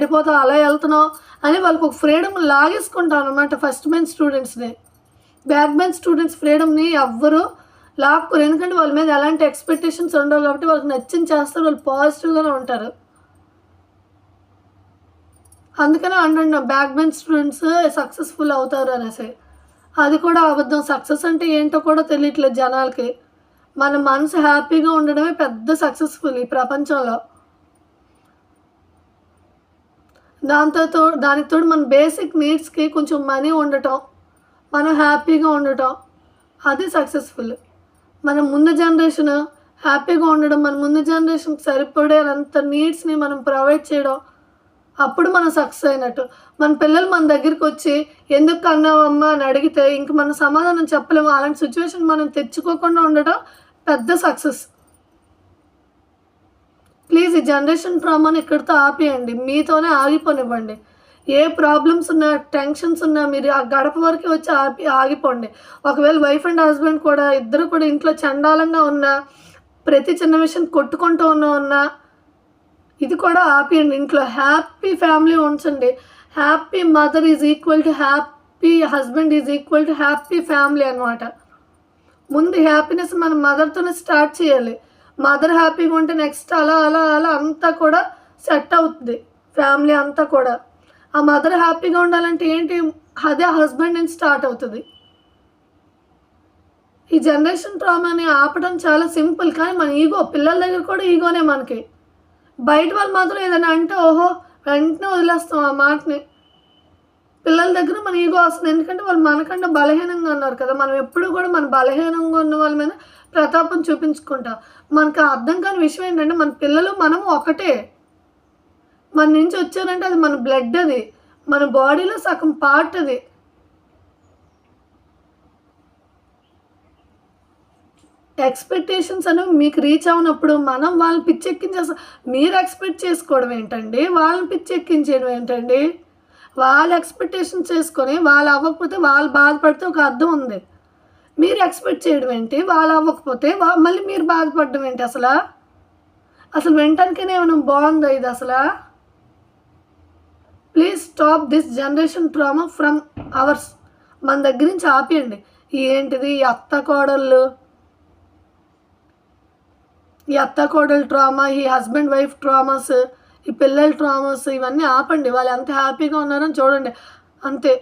వెళ్ళిపోతావు, అలా వెళ్తున్నావు అని వాళ్ళకి ఒక ఫ్రీడమ్ లాగేసుకుంటాం అనమాట ఫస్ట్ బెంచ్ స్టూడెంట్స్ని. బ్యాక్ బెంచ్ స్టూడెంట్స్ ఫ్రీడమ్ని ఎవ్వరు లాక్కోరు. ఎందుకంటే వాళ్ళ మీద ఎలాంటి ఎక్స్పెక్టేషన్స్ ఉండవు కాబట్టి వాళ్ళకి నచ్చింది చేస్తారు, వాళ్ళు పాజిటివ్గానే ఉంటారు. అందుకనే అంటున్నా బ్యాక్ బెంచ్ స్టూడెంట్స్ సక్సెస్ఫుల్ అవుతారు అనేసి. అది కూడా అబద్ధం. సక్సెస్ అంటే ఏంటో కూడా తెలియట్లేదు జనాలకి. మన మనసు హ్యాపీగా ఉండడమే పెద్ద సక్సెస్ఫుల్ ఈ ప్రపంచంలో. దానికి తోడు మన బేసిక్ నీడ్స్కి కొంచెం మనీ ఉండటం, మనం హ్యాపీగా ఉండటం, అది సక్సెస్ఫుల్. మన ముందు జనరేషన్ హ్యాపీగా ఉండడం, మన ముందు జనరేషన్కి సరిపడేంత నీడ్స్ని మనం ప్రొవైడ్ చేయడం, అప్పుడు మనం సక్సెస్ అయినట్టు. మన పిల్లలు మన దగ్గరికి వచ్చి ఎందుకు అన్నావమ్మా అని అడిగితే ఇంక మనం సమాధానం చెప్పలేము. అలాంటి సిచ్యువేషన్ మనం తెచ్చుకోకుండా ఉండటం పెద్ద సక్సెస్. ప్లీజ్ ఈ జనరేషన్ ట్రామాని ఇక్కడితో ఆపేయండి, మీతోనే ఆగిపోనివ్వండి. ఏ ప్రాబ్లమ్స్ ఉన్నా, టెన్షన్స్ ఉన్నా మీరు ఆ గడప వరకు వచ్చి ఆగిపోండి. ఒకవేళ వైఫ్ అండ్ హస్బెండ్ కూడా ఇద్దరు కూడా ఇంట్లో చండాలంగా ఉన్నా, ప్రతి చిన్న విషయం కొట్టుకుంటూ ఉన్నా ఇది కూడా ఆపేయండి. ఇంట్లో హ్యాపీ ఫ్యామిలీ ఉంచండి. Happy mother is equal to happy husband is equal to happy family అనమాట. ముందు హ్యాపీనెస్ మన మదర్తోనే స్టార్ట్ చేయాలి. మదర్ హ్యాపీగా ఉంటే నెక్స్ట్ అలా అలా అలా అంతా కూడా సెట్ అవుతుంది, ఫ్యామిలీ అంతా కూడా. ఆ మదర్ హ్యాపీగా ఉండాలంటే ఏంటి, అదే హస్బెండ్ నుంచి స్టార్ట్ అవుతుంది. ఈ జనరేషన్ ట్రామాని ఆపడం చాలా సింపుల్. కానీ మన ఈగో, పిల్లల దగ్గర కూడా ఈగోనే మనకి. బయట వాళ్ళు మాత్రం ఏదైనా అంటే ఓహో వెంటనే వదిలేస్తాం ఆ మాటని. పిల్లల దగ్గర మన ఈగో వస్తుంది. ఎందుకంటే వాళ్ళు మనకంటే బలహీనంగా ఉన్నారు కదా. మనం ఎప్పుడు కూడా మన బలహీనంగా ఉన్న వాళ్ళ మీద ప్రతాపం చూపించుకుంటాం. మనకు అర్థం కాని విషయం ఏంటంటే మన పిల్లలు మనము ఒకటే. మన నుంచి వచ్చారంటే అది మన బ్లడ్, అది మన బాడీలో సగం పార్ట్. అది ఎక్స్పెక్టేషన్స్ అనేవి మీకు రీచ్ అవునప్పుడు మనం వాళ్ళని పిచ్చెక్కించేస్తాం. మీరు ఎక్స్పెక్ట్ చేసుకోవడం ఏంటండి, వాళ్ళని పిచ్చెక్కించేయడం ఏంటండి? వాళ్ళు ఎక్స్పెక్టేషన్ చేసుకొని వాళ్ళు అవ్వకపోతే వాళ్ళు బాధపడితే ఒక అర్థం ఉంది. మీరు ఎక్స్పెక్ట్ చేయడం ఏంటి, వాళ్ళు అవ్వకపోతే మళ్ళీ మీరు బాధపడడం ఏంటి? అసలు వినటానికైనా ఏమైనా బాగుందా ఇది? Please stop this generation trauma from hours. మన దగ్గర నుంచి ఆపేయండి. ఏంటిది ఈ అత్త కోడలు ట్రామా, ఈ హస్బెండ్ వైఫ్ ట్రామాస్, ఈ పిల్లల ట్రామాస్, ఇవన్నీ ఆపండి. వాళ్ళు ఎంత హ్యాపీగా ఉన్నారని చూడండి, అంతే.